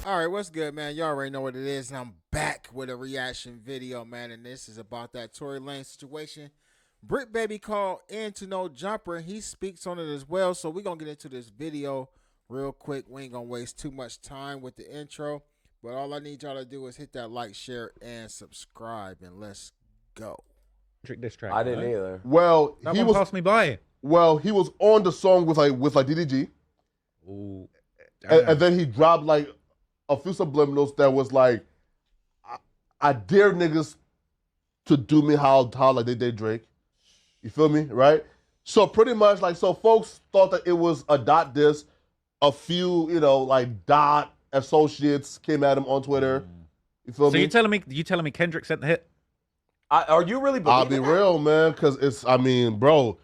All right, what's good, man? You already know what it is. And I'm back with a reaction video, man. And this is about that Tory Lanez situation. Bricc Baby called into No Jumper. He speaks on it as well. So we're going to get into this video real quick. We ain't going to waste too much time with the intro. But all I need y'all to do is hit that like, share, and subscribe. And let's go. This track, I didn't either. Well, that he one was passed me by. well, he was on the song with DDG, Ooh, and then he dropped like a few subliminals that was like, I dare niggas to do me how like they did Drake. You feel me, right? So pretty much like, so folks thought that it was a dot diss. A few, like dot associates came at him on Twitter. You feel so me? you telling me Kendrick sent the hit? Are you really I'll believing be that? real, man, because bro,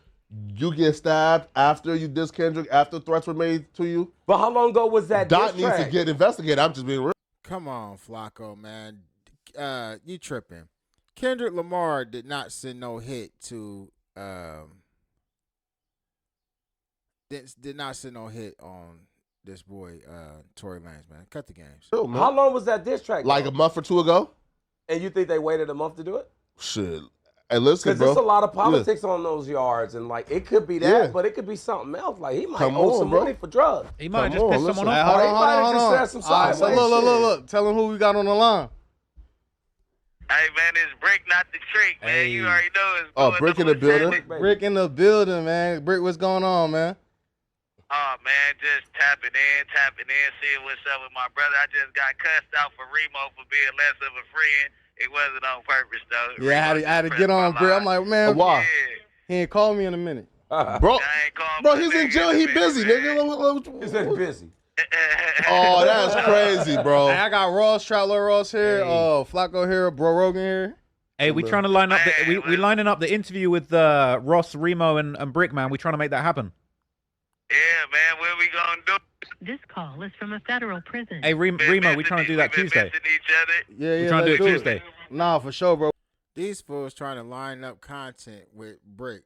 you get stabbed after you diss Kendrick, after threats were made to you. But how long ago was that Dot diss needs track? to get investigated. I'm just being real. Come on, Flacco, man. You tripping. Kendrick Lamar did not send no hit to did not send no hit on this boy Tory Lanez, man. Cut the games. Real, man. How long was that diss track? Like though? a month or two ago? And you think they waited a month to do it? Shit. Hey, listen, Because bro. there's a lot of politics on those yards, and like it could be that, Yeah. but it could be something else. Like he might Come owe on, some bro. money for drugs. He might have Come just on, pissed listen. someone Hey, off. hold Or on, he hold might have on, just hold on. said some All right, so sideways look. Tell him who we got on the line. Hey man, it's Bricc, not the trick, man. Hey. You already know it's Oh, going Bricc in on the building. Saturday. Bricc in the building, man. Bricc, what's going on, man? Oh man, just tapping in, seeing what's up with my brother. I just got cussed out for Remo for being less of a friend. It wasn't on purpose though. Yeah, I had to get on Bricc. I'm like, man, Why? Yeah. he ain't called me in a minute. Bro, I ain't calling bro, my he's in nigga jail. a He minute, busy, man. nigga. He said busy. Oh, that's crazy, bro. Hey, I got Ross, Troutler Ross here, Flacco here, Bro Rogan here. Hey, we trying to line up. Man, We lining up the interview with Ross, Remo, and Bricc, man. We trying to make that happen. Yeah, man, what we gonna do? This call is from a federal prison. Hey, Remo, we trying to do that We've been Tuesday. missing each other. Yeah, We trying to let's do it it. Tuesday. Nah, for sure, bro. These fools trying to line up content with Bricc.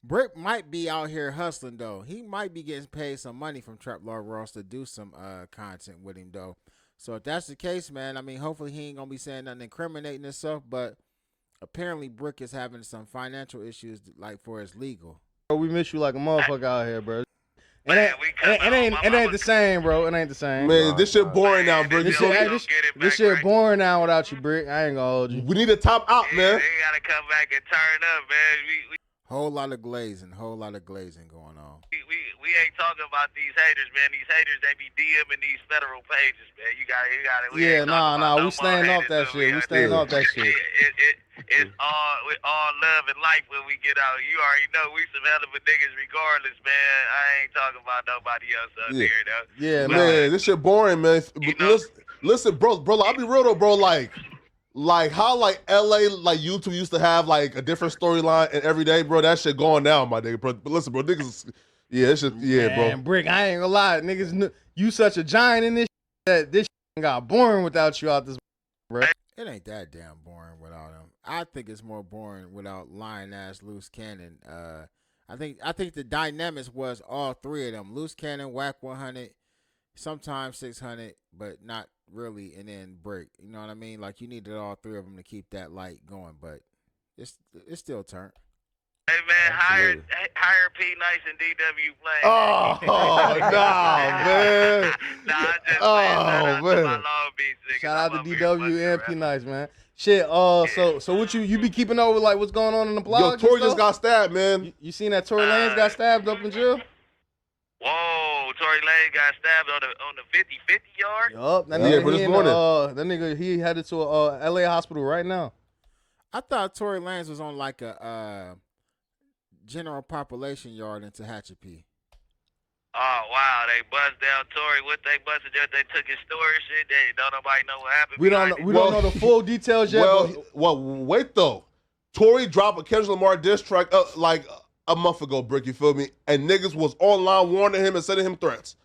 Bricc might be out here hustling though. He might be getting paid some money from Trap Lord Ross to do some content with him though. So if that's the case, man, I mean, hopefully he ain't gonna be saying nothing incriminating himself. But apparently Bricc is having some financial issues, like for his legal. Bro, we miss you like a motherfucker out here, bro. Man, we coming It ain't the same, bro. It ain't the same. Man, this shit boring now, bro. This You shit, feel me? this shit boring now without you, Bricc. I ain't gonna hold you. We need a top out, Yeah, man. they gotta come back and turn up, man. Whole lot of glazing going on. We ain't talking about these haters, man. These haters, they be DMing these federal pages, man. You got it. Yeah, nah. We staying off that shit. We staying off that shit. It's all love and life when we get out. You already know we some hell of a niggas regardless, man. I ain't talking about nobody else out Yeah. there, though. Yeah, Man, this shit boring, man. You know- Listen, bro, I'll be real though, bro. Like how like LA like YouTube used to have like a different storyline and every day, bro. That shit going down, my nigga. But listen, bro, niggas, it's just Man, bro. Bricc, I ain't gonna lie, niggas. You such a giant in this that this got boring without you out this, bro. It ain't that damn boring without him. I think it's more boring without lying ass Loose Cannon. I think the dynamics was all three of them: Loose Cannon, Whack 100, sometimes 600, but not really. And then Bricc. You know what I mean? Like you needed all three of them to keep that light going, but it's still turned. Hey, man, hire P Nice and DW playing. Oh, nah, man. Nah, I'm just Oh, playing. Shout out to my man. Long Beach niggas. Shout out I'm to up here DW fucking and P around. Nice, man. Shit. So what you be keeping over like what's going on in the blog? Yo, and Tory just stuff? got stabbed, man. You seen that Tory Lanez got stabbed up in jail? Whoa, Tory Lanez got stabbed on the 50-50 yard. Yup. That Yeah, nigga, but he this in morning. that nigga, he headed to a LA hospital right now. I thought Tory Lanez was on like a general population yard in Tehachapi. Oh wow, they buzzed down Tory. What they busted down? They took his story and shit. They don't nobody know what happened. We don't behind it. we don't know the full details yet. Well, wait though. Tory dropped a Kendrick Lamar diss track like a month ago, Bricc. You feel me? And niggas was online warning him and sending him threats.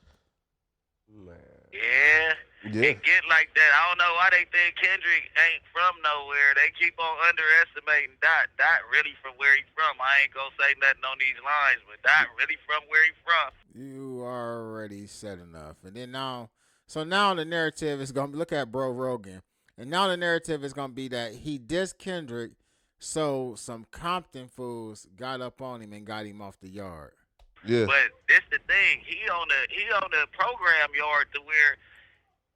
Yeah. Yeah. It get like that. I don't know why they think Kendrick ain't from nowhere. They keep on underestimating Dot. Dot really from where he from. I ain't gonna say nothing on these lines, but Dot really from where he from. You already said enough. And then now So now the narrative is gonna look at Bro Rogan, and now the narrative is gonna be that he dissed Kendrick, so some Compton fools got up on him and got him off the yard. Yeah. But this the thing. He on the program yard to where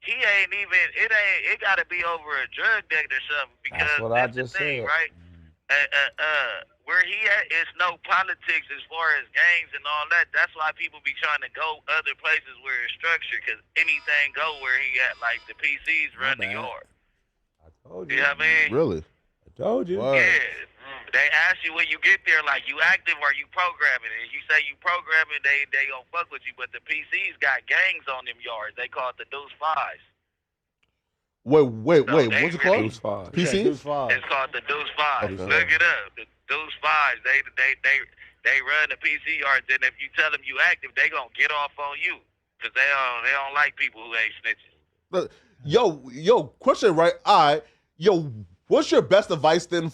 he ain't even. It got to be over a drug debt or something because That's what I that's just the thing, said. right? Where he at is no politics as far as gangs and all that. That's why people be trying to go other places where it's structured because anything go where he at. Like the PCs run the yard. I told You you. know what I mean? Really? I told you. Word. Yeah. They ask you when you get there, like, you active or you programming? And you say you programming, they gonna fuck with you. But the PCs got gangs on them yards. They call it the Deuce Fives. Wait. So What's they it really- called? Deuce Five. PC? Deuce Five. It's called the Deuce Fives. Okay. Look it up. The Deuce Fives. They run the PC yards. And if you tell them you active, they gonna get off on you because they don't like people who ain't snitching. Yo, question, right? All right. Yo, what's your best advice then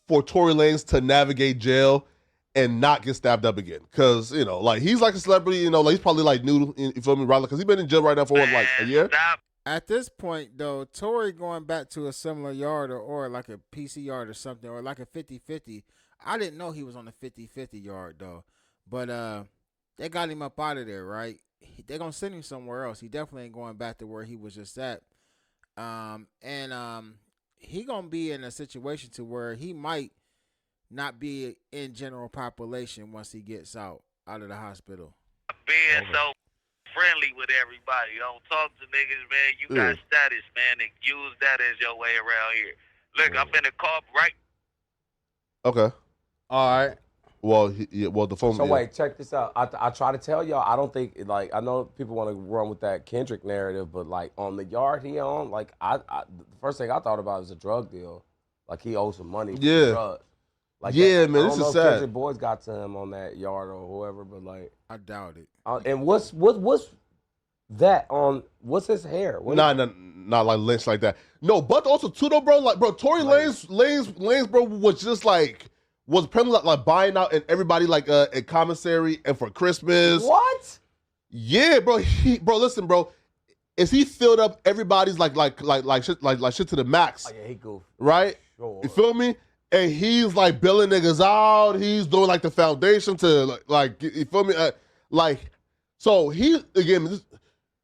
for Tory Lanez to navigate jail and not get stabbed up again? Because, you know, like, he's like a celebrity, you know, like, he's probably like new, you feel me, right? Because he's been in jail right now for, what, like, a year? Stop. At this point, though, Tory going back to a similar yard or like a PC yard or something, or like a 50-50. I didn't know he was on the 50-50 yard, though. But they got him up out of there, right? They're going to send him somewhere else. He definitely ain't going back to where he was just at. He going to be in a situation to where he might not be in general population once he gets out of the hospital. Being so friendly with everybody. Don't talk to niggas, man. You got status, man, and use that as your way around here. Look, I'm finna call right. Okay. All right. Well, the phone. So wait, check this out. I try to tell y'all. I don't think like I know people want to run with that Kendrick narrative, but like on the yard he on, like I the first thing I thought about was a drug deal. Like he owes some money. For drugs. Like yeah, that, man, I this don't know is if sad. Kendrick boys got to him on that yard or whoever, but like I doubt it. and what's that on? What's his hair? What Not like Lynch like that. No, but also too though, bro. Like, bro, Tory Lanez, bro, was just like was apparently like buying out and everybody like at commissary and for Christmas. What? Yeah, bro. Listen, bro. Is he filled up everybody's like shit to the max? Oh yeah, he goofy. Right? Sure. You feel me? And he's like billing niggas out. He's doing like the foundation to like you feel me? So he again,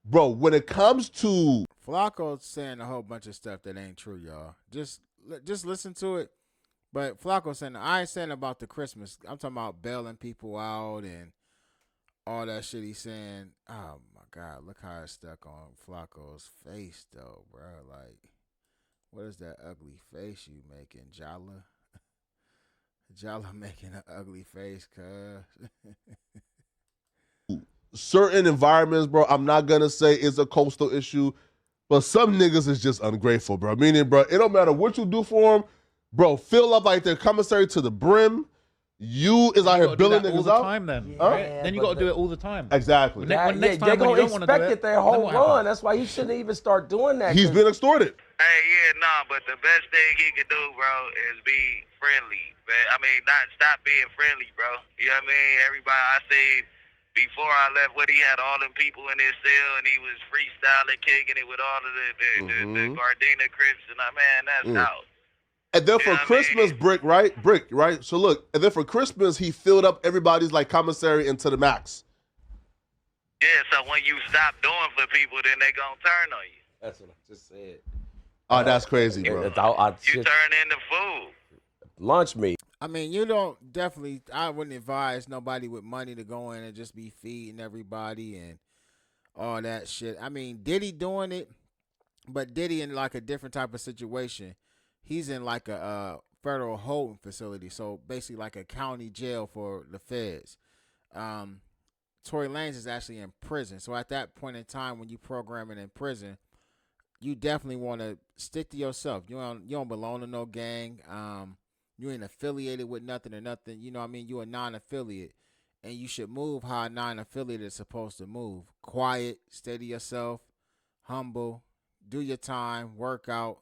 bro. When it comes to Flacco's saying a whole bunch of stuff that ain't true, y'all. Just listen to it. But Flacco's saying, I ain't saying about the Christmas. I'm talking about bailing people out and all that shit he's saying. Oh, my God. Look how it's stuck on Flacco's face, though, bro. Like, what is that ugly face you making, Jala? Jala making an ugly face, cuz. certain environments, bro, I'm not gonna say it's a coastal issue, but some niggas is just ungrateful, bro. Meaning, bro, it don't matter what you do for them, bro. Fill up like their commissary to the brim. You is out here billing niggas all the out. time, then. Yeah, Right? Then you got to do it all the time. Exactly. When next they're time when gonna you don't want to do expect it, it their then whole what run. happens? That's why he shouldn't even start doing that. He's 'cause- been extorted. Hey, yeah, nah, but the best thing he could do, bro, is be friendly. Man. I mean, not stop being friendly, bro. You know what I mean? Everybody I seen before I left, what he had all them people in his cell, and he was freestyling, kicking it with all of the Gardena Crips, and man, that's out. And then for Yeah, I Christmas, mean- Bricc, right? So look, and then for Christmas, he filled up everybody's like commissary into the max. Yeah, so when you stop doing for people, then they gonna turn on you. That's what I just said. Oh, that's crazy, bro. You turn into food. Lunch meat. I mean, you don't definitely, I wouldn't advise nobody with money to go in and just be feeding everybody and all that shit. I mean, Diddy doing it, but Diddy in like a different type of situation. He's in like a federal holding facility, so basically like a county jail for the feds. Tory Lanez is actually in prison. So at that point in time, when you program it in prison, you definitely want to stick to yourself. You don't belong to no gang. You ain't affiliated with nothing or nothing. You know what I mean? You're a non-affiliate. And you should move how a non-affiliate is supposed to move. Quiet, steady yourself, humble, do your time, work out,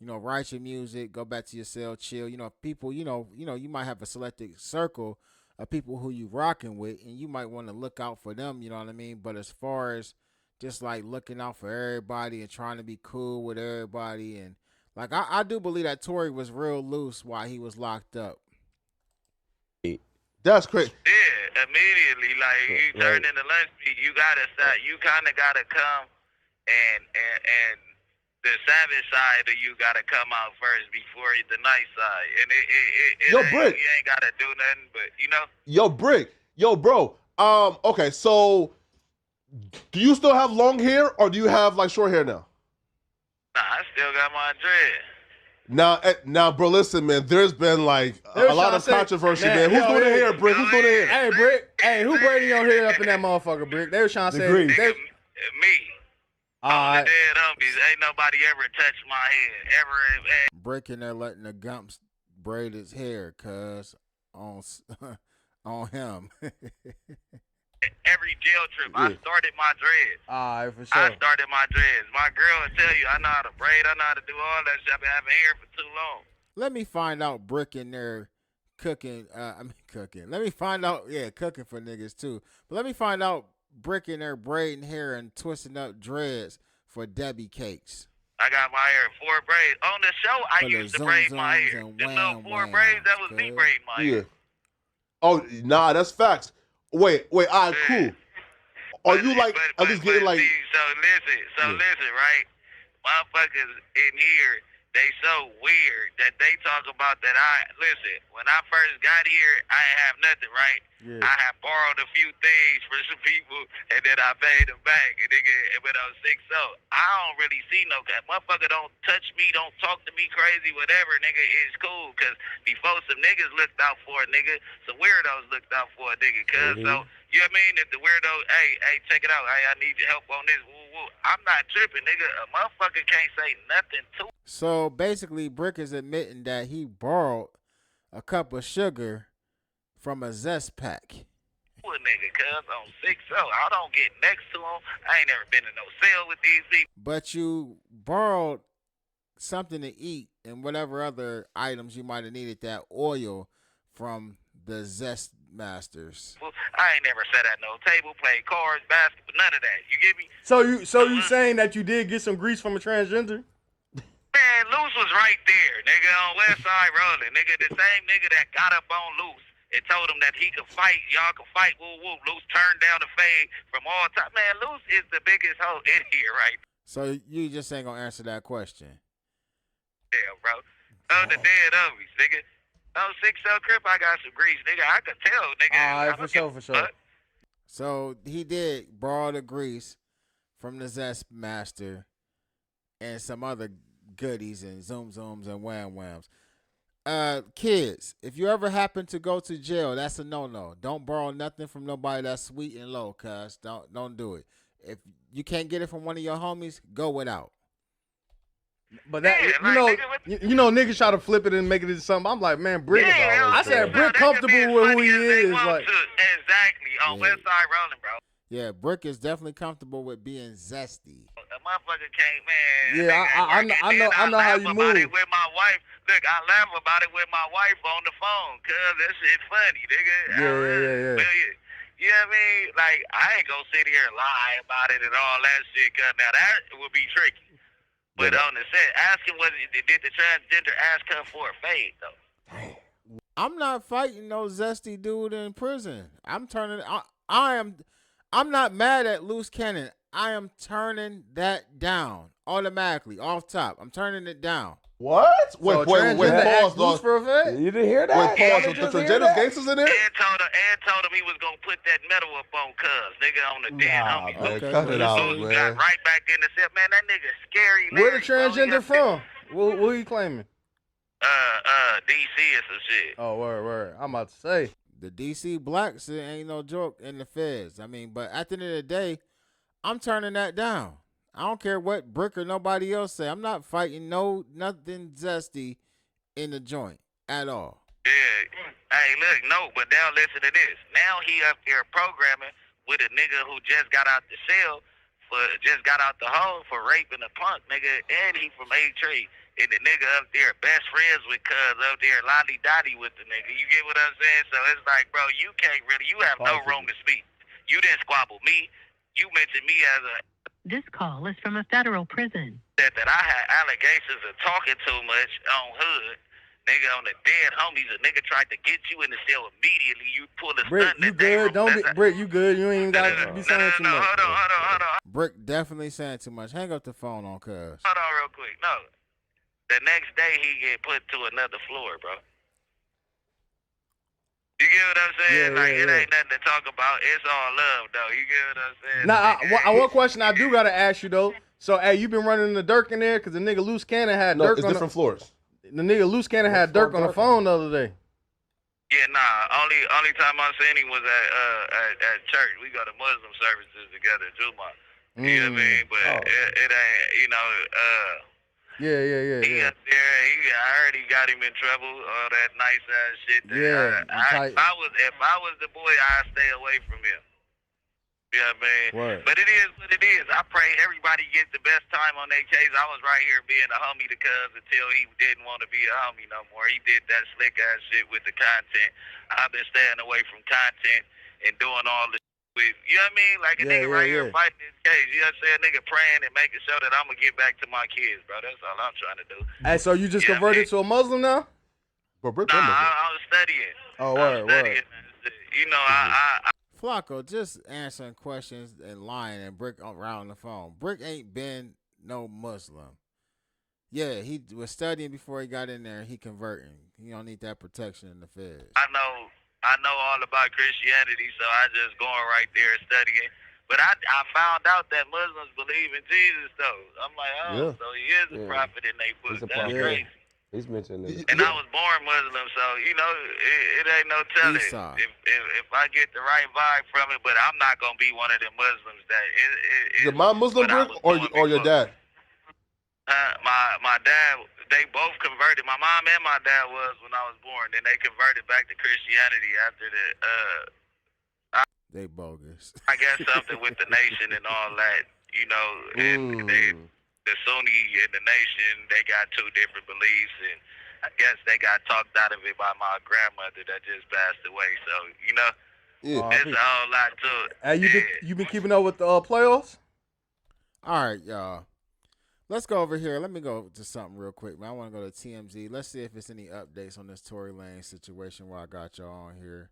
write your music, go back to your cell, chill. People, you might have a selected circle of people who you rocking with, and you might want to look out for them, you know what I mean? But as far as just like looking out for everybody and trying to be cool with everybody. And like I do believe that Tory was real loose while he was locked up. That's crazy. Yeah, immediately. Like you turn into lunch meat, you gotta start. You kind of gotta come and the savage side of you gotta come out first before the nice side. And Yo, ain't, Bricc. you ain't gotta do nothing, but you know. Yo, Bricc. Yo, bro. Okay, so do you still have long hair or do you have like short hair now? Nah, I still got my dread. Now, bro, listen, man. There's been like a lot of controversy, man. Who's doing the hair, Bricc? Who's doing the hair? Hey, Bricc. Hey, who braiding your hair up in that motherfucker, Bricc? They were trying to say. Degree. Me. All All right. the dead homies. Ain't nobody ever touched my head. Ever. Bricc in there letting the Gumps braid his hair, cuz on him. Every jail trip, I started my dreads. All right, for I sure. started my dreads. My girl will tell you I know how to braid. I know how to do all that shit. I've been having hair for too long. Let me find out Bricc in there cooking. Cooking. Let me find out, cooking for niggas too. But let me find out Bricc in there braiding hair and twisting up dreads for Debbie Cakes. I got my hair 4 braids. On the show, I For the used to braid my zoom hair. zooms Them and little 4 wham braids, that was whams, me cuz. braiding my hair. Oh, nah, that's facts. Wait, all right, cool. Are you like at least getting like? See, so listen, right? Motherfuckers in here, they so weird that they talk about that. When I first got here, I ain't have nothing, right? Yeah. I had borrowed a few things for some people, and then I paid them back, and nigga, it went on 6-0. I don't really see no guy. Motherfucker don't touch me, don't talk to me crazy, whatever, nigga, it's cool, because before some niggas looked out for a nigga, some weirdos looked out for a nigga, cuz, so, you know what I mean? If the weirdo, hey, check it out, hey, I need your help on this, woo, woo. I'm not tripping, nigga. A motherfucker can't say nothing to So basically, Bricc is admitting that he borrowed a cup of sugar from a Zest pack. a nigga, cuz, on 6-0. I don't get next to him. I ain't never been in no cell with these people. But you borrowed something to eat and whatever other items you might have needed, that oil from the Zest Masters. I ain't never sat at no table, played cards, basketball, none of that. You get me? So you saying that you did get some grease from a transgender? Man, Luce was right there, nigga, on West Side Rolling. Nigga, the same nigga that got up on Luce and told him that he could fight, y'all could fight, woo woo. Luce turned down the fade from all time. Man, Luce is the biggest hoe in here, right? So you just ain't gonna answer that question. Damn, bro. The dead homies, nigga. Oh, 6-0 Crip, I got some grease, nigga. I could tell, nigga. All right, for sure. So he did borrow the grease from the Zest Master and some other goodies and zoom zooms and wham whams. Kids, if you ever happen to go to jail, that's a no. Don't borrow nothing from nobody that's sweet and low, cuz. Don't do it. If you can't get it from one of your homies, go without. But that Yeah, you know niggas try to flip it and make it into something. I'm like, man, Bricc. Yeah, I said bro, Bricc they can be comfortable as with who funny he as they is. want Like, to. Exactly, on Yeah. West Side Rolling, bro. Yeah, Bricc is definitely comfortable with being zesty. A motherfucker can't, man. Yeah, nigga, I know how laugh you about move. it with my wife. Look, I laugh about it with my wife on the phone, cuz that shit funny, nigga. Yeah. You know what I mean? Like, I ain't gonna sit here and lie about it and all that shit, cuz now that would be tricky. But on the set, asking did the transgender ask her for a fade, though? I'm not fighting no zesty dude in prison. I'm not mad at Loose Cannon. I am turning that down automatically, off top. I'm turning it down. What? so Wait, transgender pause, asked Luce dog. for a fade? You didn't hear that? Wait, pause. You The just hear transgender that? gangsters in there? And told him he was gonna put that metal up on cuz, nigga, on the dead Nah, homie. man, Okay, cut well, it this out, is- Got man. right back in the cell. Man, that nigga scary. Where the Larry, bro. He transgender up from? What he claiming? DC or some shit. Oh, word. I'm about to say. The DC blacks, it ain't no joke in the feds. I mean, but at the end of the day, I'm turning that down. I don't care what Bricc or nobody else say. I'm not fighting nothing zesty in the joint at all. Yeah. Hey, look, no, but now listen to this. Now he up there programming with a nigga who just got out the cell just got out the hole for raping a punk nigga, and he from A-Tree. And the nigga up there best friends with cuz up there lolly dotty with the nigga. You get what I'm saying? So it's like, bro, you have no room to speak. You didn't squabble me. You mentioned me as a This call is from a federal prison. That I had allegations of talking too much on hood. Nigga, on the dead homies, a nigga tried to get you in the cell immediately. You pull a Bricc, stunt you that they good? Don't be Bricc, you good? You ain't even gotta be saying too much. Hold on. Bricc definitely saying too much. Hang up the phone on cuz. Hold on real quick. No. The next day he get put to another floor, bro. You get what I'm saying? It ain't nothing to talk about. It's all love, though. You get what I'm saying? Now, one question I do gotta ask you though. So, hey, you been running the Dirk in there? Cause the nigga Loose Cannon had Dirk it's on different floors. the nigga Loose Cannon had Dirk on the phone the other day. Yeah, nah. Only time I seen him was at church. We go to Muslim services together, Juma. You know what I mean? But it ain't, you know. Yeah. He up there. I heard he got him in trouble. All that nice ass shit. If I was the boy, I'd stay away from him. You know what I mean? Word. But it is what it is. I pray everybody gets the best time on their case. I was right here being a homie to cuz until he didn't want to be a homie no more. He did that slick ass shit with the content. I've been staying away from content and doing all the with, you know what I mean? Like a nigga right here fighting this case. You know what I'm saying? Nigga praying and making sure that I'm going to get back to my kids, bro. That's all I'm trying to do. Hey, so you just converted to a Muslim now? But Bricc I was studying. Oh, word. You know, I Flacco just answering questions and lying, and Bricc around the phone. Bricc ain't been no Muslim. Yeah, he was studying before he got in there. He converting. He don't need that protection in the feds. I know all about Christianity, so I just going right there studying. But I found out that Muslims believe in Jesus, though. I'm like, so he is a prophet in their book. That's crazy. He's mentioned it. And I was born Muslim, so you know it ain't no telling if I get the right vibe from it. But I'm not gonna be one of them Muslims that is your mom Muslim, Bricc, or your dad? My dad, they both converted. My mom and my dad was when I was born. Then they converted back to Christianity after the. They bogus. I guess something with the nation and all that, you know. And the Sunni and the nation, they got two different beliefs, and I guess they got talked out of it by my grandmother that just passed away. So, you know, there's a whole lot to it. Hey, you been keeping up with the playoffs? All right, y'all. Let's go over here. Let me go to something real quick, man. I want to go to TMZ. Let's see if there's any updates on this Tory Lanez situation while I got y'all on here.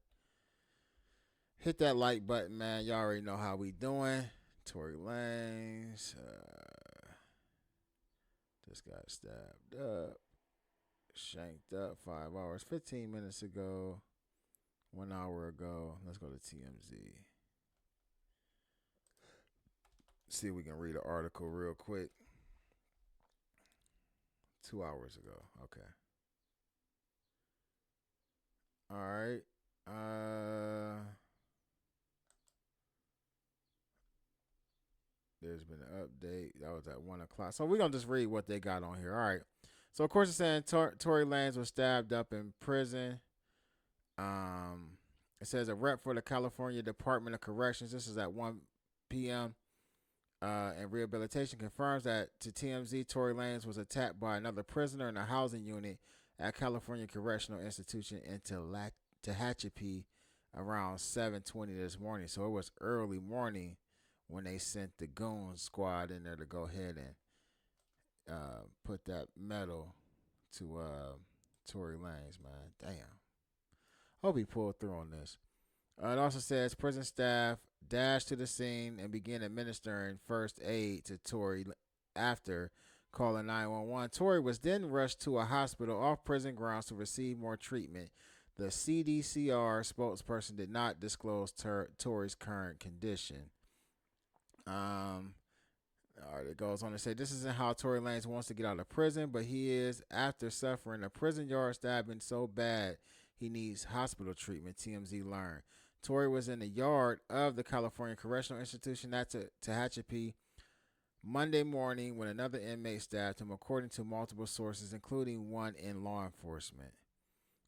Hit that like button, man. Y'all already know how we doing. Tory Lanez. Just got stabbed up. Shanked up 5 hours, 15 minutes ago. 1 hour ago. Let's go to TMZ. See if we can read an article real quick. 2 hours ago. Okay. All right. There's been an update. That was at 1 o'clock. So we're going to just read what they got on here. All right. So, of course, it's saying Tory Lanez was stabbed up in prison. It says a rep for the California Department of Corrections. This is at 1 p.m. And rehabilitation confirms that to TMZ, Tory Lanez was attacked by another prisoner in a housing unit at California Correctional Institution in Tehachapi around 7:20 this morning. So it was early morning when they sent the goon squad in there to go ahead and put that medal to Tory Lanez, man. Damn. Hope he pulled through on this. It also says prison staff dashed to the scene and began administering first aid to Tory after calling 911. Tory was then rushed to a hospital off prison grounds to receive more treatment. The CDCR spokesperson did not disclose Tory's current condition. All right, it goes on to say this isn't how Tory Lanez wants to get out of prison, but he is after suffering a prison yard stabbing so bad he needs hospital treatment, TMZ learned. Tory was in the yard of the California Correctional Institution at Tehachapi Monday morning when another inmate stabbed him, according to multiple sources, including one in law enforcement.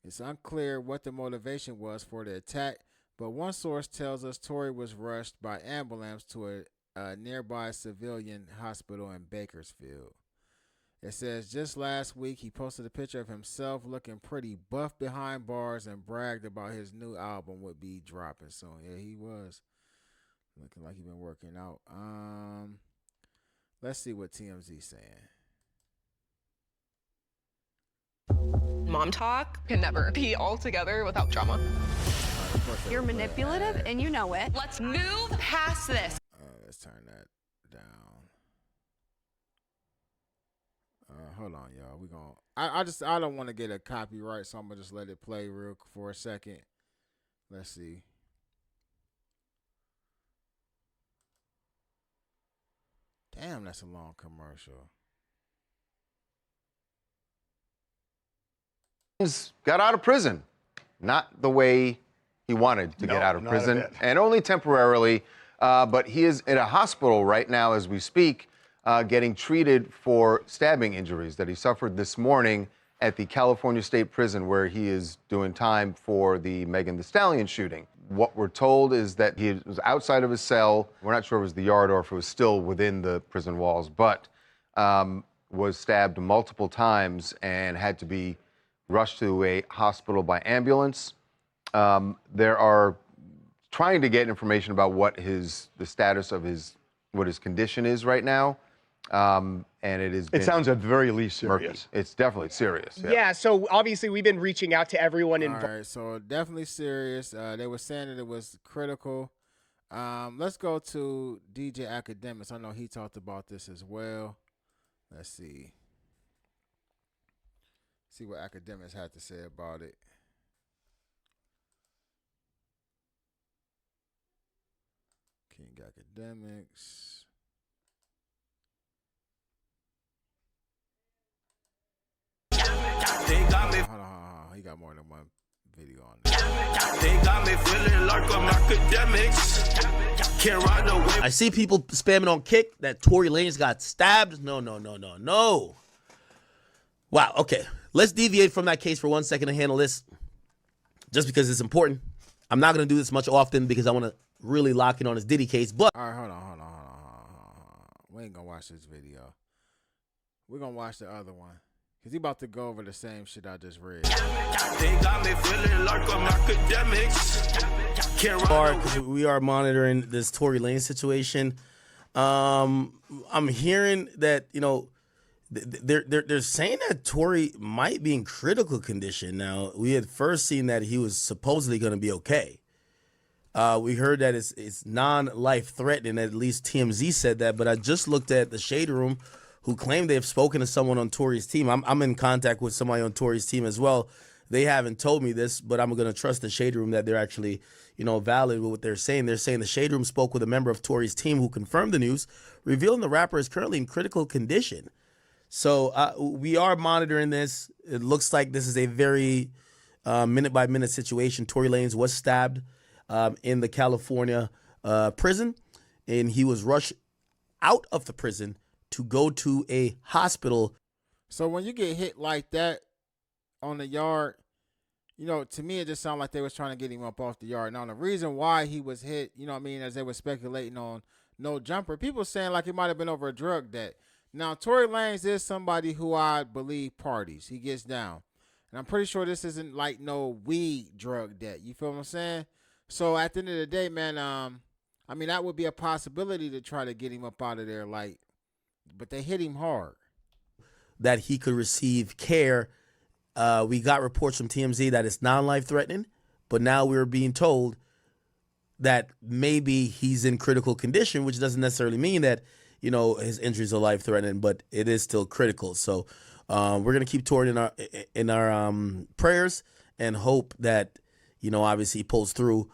It's unclear what the motivation was for the attack, but one source tells us Tory was rushed by ambulance to a nearby civilian hospital in Bakersfield. It says just last week he posted a picture of himself looking pretty buff behind bars and bragged about his new album would be dropping soon. Yeah, he was looking like he'd been working out. Let's see what TMZ saying. Mom talk can never be all together without drama. You're manipulative and you know it. Let's move past this. Let's turn that down. Hold on, y'all. We gonna. I don't want to get a copyright, so I'm gonna just let it play real for a second. Let's see. Damn, that's a long commercial. Got out of prison, not the way he wanted to get out of prison, and only temporarily. But he is in a hospital right now as we speak, getting treated for stabbing injuries that he suffered this morning at the California State Prison, where he is doing time for the Megan Thee Stallion shooting. What we're told is that he was outside of his cell. We're not sure if it was the yard or if it was still within the prison walls, but was stabbed multiple times and had to be rushed to a hospital by ambulance. There are trying to get information about what the status of what his condition is right now. And it sounds at very least serious. Murky. It's definitely serious. Yeah, so obviously we've been reaching out to everyone involved. All right, so definitely serious. They were saying that it was critical. Let's go to DJ Akademiks. I know he talked about this as well. Let's see. See what Akademiks had to say about it. King Akademiks. Hold on. He got more than one video on this. They got me feeling like I'm Akademiks. Can't ride away. I see people spamming on Kick that Tory Lanez got stabbed. No. Wow, okay. Let's deviate from that case for 1 second and handle this just because it's important. I'm not going to do this much often because I want to really lock in on this Diddy case, but... All right, hold on. We ain't going to watch this video. We're going to watch the other one because he about to go over the same shit I just read. They got me feeling like I'm Akademiks. Because we are monitoring this Tory Lanez situation. I'm hearing that, they're saying that Tory might be in critical condition. Now, we had first seen that he was supposedly going to be okay. We heard that it's non-life threatening. At least TMZ said that. But I just looked at the Shade Room, who claimed they've spoken to someone on Tory's team. I'm in contact with somebody on Tory's team as well. They haven't told me this, but I'm going to trust the Shade Room that they're actually, valid with what they're saying. They're saying the Shade Room spoke with a member of Tory's team who confirmed the news, revealing the rapper is currently in critical condition. So we are monitoring this. It looks like this is a very minute-by-minute situation. Tory Lanez was stabbed in the California prison, and he was rushed out of the prison to go to a hospital. So when you get hit like that on the yard, to me it just sounded like they was trying to get him up off the yard. Now, the reason why he was hit, as they were speculating on no jumper, people saying like it might have been over a drug debt. Now, Tory Lanez is somebody who I believe parties. He gets down. And I'm pretty sure this isn't like no weed drug debt. You feel what I'm saying? So at the end of the day, man, that would be a possibility to try to get him up out of there, but they hit him hard. That he could receive care. We got reports from TMZ that it's non-life threatening, but now we're being told that maybe he's in critical condition, which doesn't necessarily mean that his injuries are life-threatening, but it is still critical. So we're going to keep Tory in our prayers and hope that, obviously he pulls through.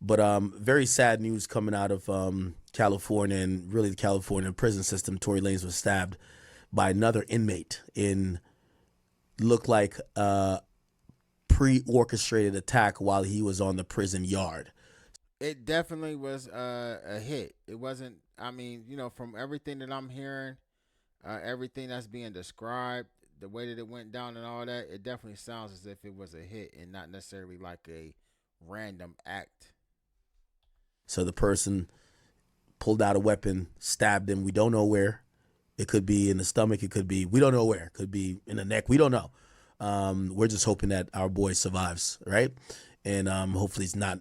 But very sad news coming out of California and really the California prison system. Tory Lanez was stabbed by another inmate in looked like a pre-orchestrated attack while he was on the prison yard. It definitely was a hit. It wasn't, from everything that I'm hearing, everything that's being described, the way that it went down and all that, it definitely sounds as if it was a hit and not necessarily like a random act. So the person pulled out a weapon, stabbed him. We don't know where. It could be in the stomach. It could be, we don't know where. It could be in the neck. We don't know. We're just hoping that our boy survives, right? And hopefully it's not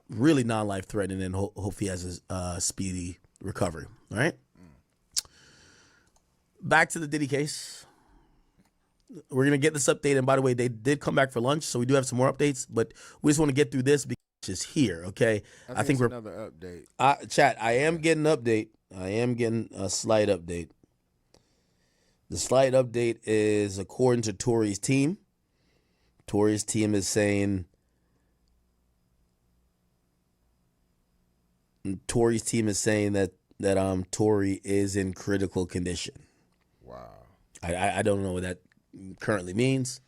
really non-life threatening, and hopefully he has a speedy recovery, all right? back to the Diddy case. We're going to get this update. And by the way, they did come back for lunch, so we do have some more updates. But we just want to get through this because it's here, okay? I think we're another update. Chat, I am getting an update. I am getting a slight update. The slight update is according to Tory's team. Tory's team is saying that Tory is in critical condition. Wow. I don't know what that currently means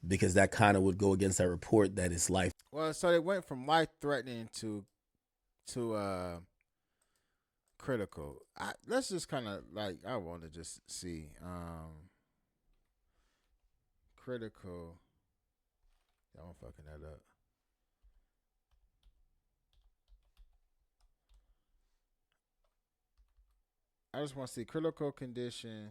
because that kind of would go against that report that it's life. Well, so they went from life threatening to critical. Let's just kind of I want to just see critical. Yeah, I'm fucking that up. I just want to see critical condition.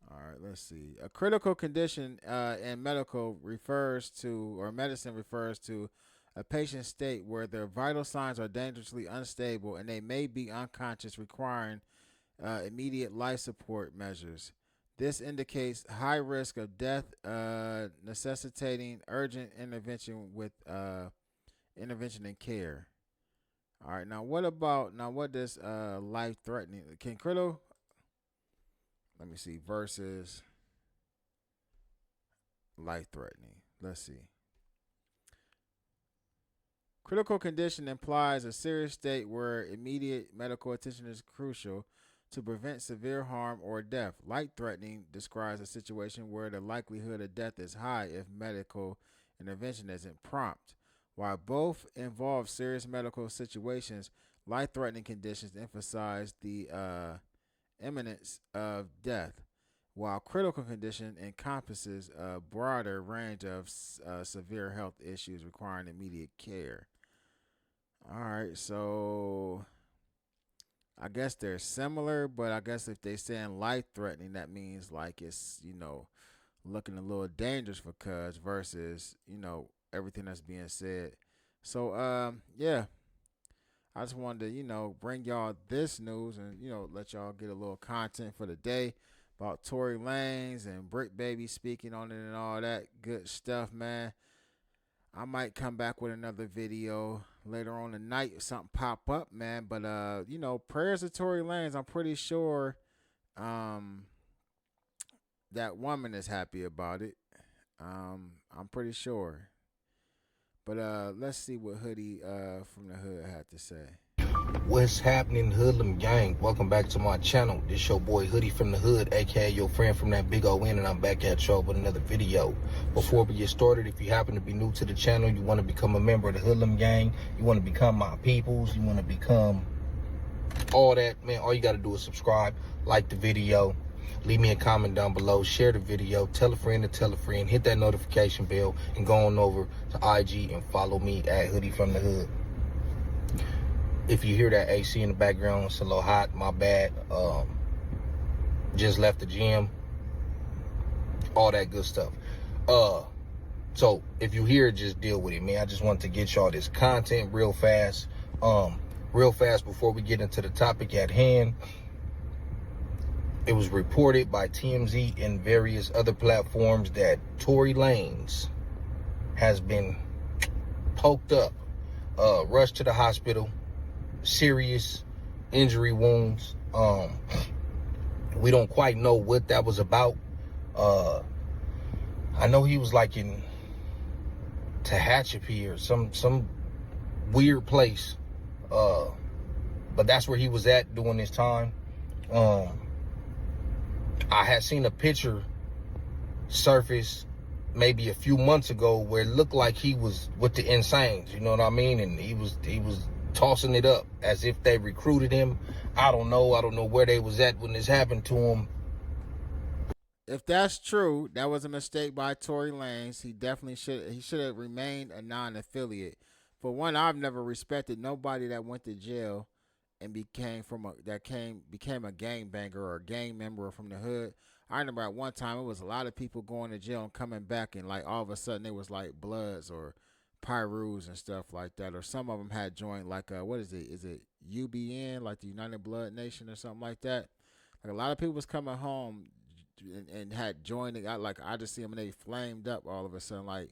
All right, let's see. A critical condition in medical refers to, or medicine refers to, a patient's state where their vital signs are dangerously unstable and they may be unconscious, requiring immediate life support measures. This indicates high risk of death, necessitating urgent intervention with intervention and care. All right, now what does life threatening? Can critical? Let me see, versus life threatening. Let's see. Critical condition implies a serious state where immediate medical attention is crucial to prevent severe harm or death. Life-threatening describes a situation where the likelihood of death is high if medical intervention isn't prompt. While both involve serious medical situations, life-threatening conditions emphasize the imminence of death, while critical condition encompasses a broader range of severe health issues requiring immediate care. All right, so I guess they're similar, but I guess if they're saying life-threatening, that means like it's, looking a little dangerous for cuz versus, everything that's being said. So, yeah, I just wanted to, bring y'all this news and, let y'all get a little content for the day about Tory Lanez and Bricc Baby speaking on it and all that good stuff, man. I might come back with another video later on tonight if something pop up, man. But, prayers to Tory Lanez. I'm pretty sure that woman is happy about it. I'm pretty sure. But let's see what Hoodie from the Hood had to say. What's happening, Hoodlum gang? Welcome back to my channel. This your boy Hoodie from the Hood, aka your friend from that big old N, and I'm back at y'all with another video. Before we get started, if you happen to be new to the channel, you want to become a member of the Hoodlum gang, you want to become my peoples, you want to become all that, man, all you got to do is subscribe, like the video, leave me a comment down below, share the video, tell a friend to tell a friend, hit that notification bell, and go on over to IG and follow me at Hoodie from the Hood. If you hear that AC in the background, it's a little hot, my bad. Just left the gym, all that good stuff. So if you hear it, just deal with it, man. I just wanted to get y'all this content real fast. Real fast before we get into the topic at hand. It was reported by TMZ and various other platforms that Tory Lanez has been poked up, rushed to the hospital, serious injury wounds. We don't quite know what that was about. I know he was like in Tehachapi or some weird place, but that's where he was at during this time. I had seen a picture surface maybe a few months ago where it looked like he was with the Insanes, you know what I mean? And he was tossing it up as if they recruited him. I don't know where they was at when this happened to him. If that's true, that was a mistake by Tory Lanez. He definitely should have remained a non-affiliate. For one, I've never respected nobody that went to jail and became a gangbanger or a gang member from the hood. I remember at one time it was a lot of people going to jail and coming back, and like all of a sudden it was like Bloods or Pyrus and stuff like that, or some of them had joined like what is it? Is it UBN, like the United Blood Nation or something like that. Like a lot of people was coming home and had joined it. I just see them and they flamed up all of a sudden. Like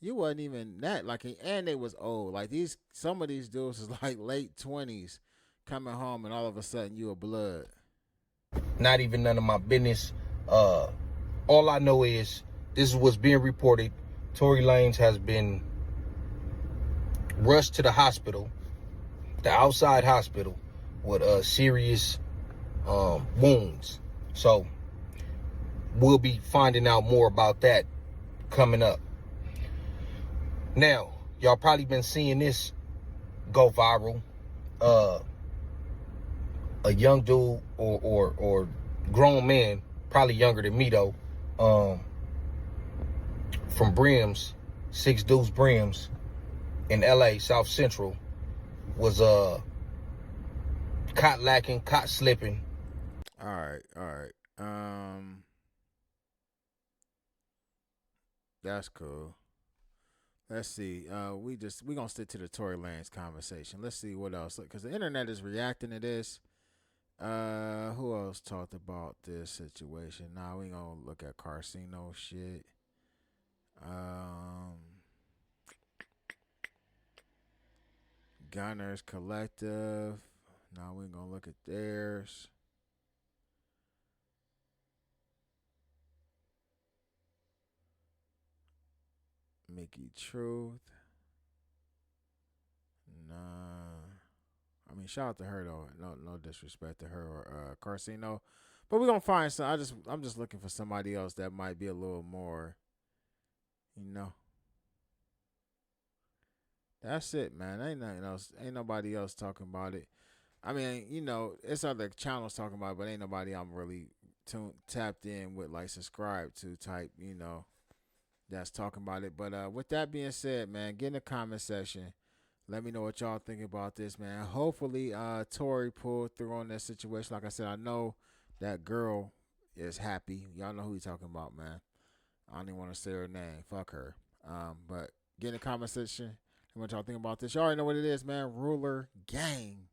you wasn't even that. Like and they was old. Like some of these dudes is like late 20s coming home and all of a sudden you a blood. Not even none of my business. All I know is this is what's being reported. Tory Lanez has been rushed to the hospital, the outside hospital, with serious wounds. So we'll be finding out more about that coming up. Now, y'all probably been seeing this go viral. A young dude or grown man, probably younger than me though, from Brims, 6 Deuce Brims in LA, South Central, was caught lacking, caught slipping. All right. That's cool. Let's see. We gonna stick to the Tory Lanez conversation. Let's see what else, because the internet is reacting to this. Who else talked about this situation? Nah, we gonna look at Carcino shit. Gunners Collective. Now we gonna look at theirs. Mickey Truth. Nah. I mean, shout out to her though. No disrespect to her or Carcino. But we're gonna find some. I'm just looking for somebody else that might be a little more, That's it, man. Ain't nothing else. Ain't nobody else talking about it. I mean, it's other channels talking about it, but ain't nobody I'm really tapped in with, like, subscribe to type, that's talking about it. But with that being said, man, get in the comment section. Let me know what y'all think about this, man. Hopefully, Tory pulled through on that situation. Like I said, I know that girl is happy. Y'all know who he's talking about, man. I don't even want to say her name. Fuck her. But get in the comment section. What y'all think about this? Y'all already know what it is, man. Ruler Gang.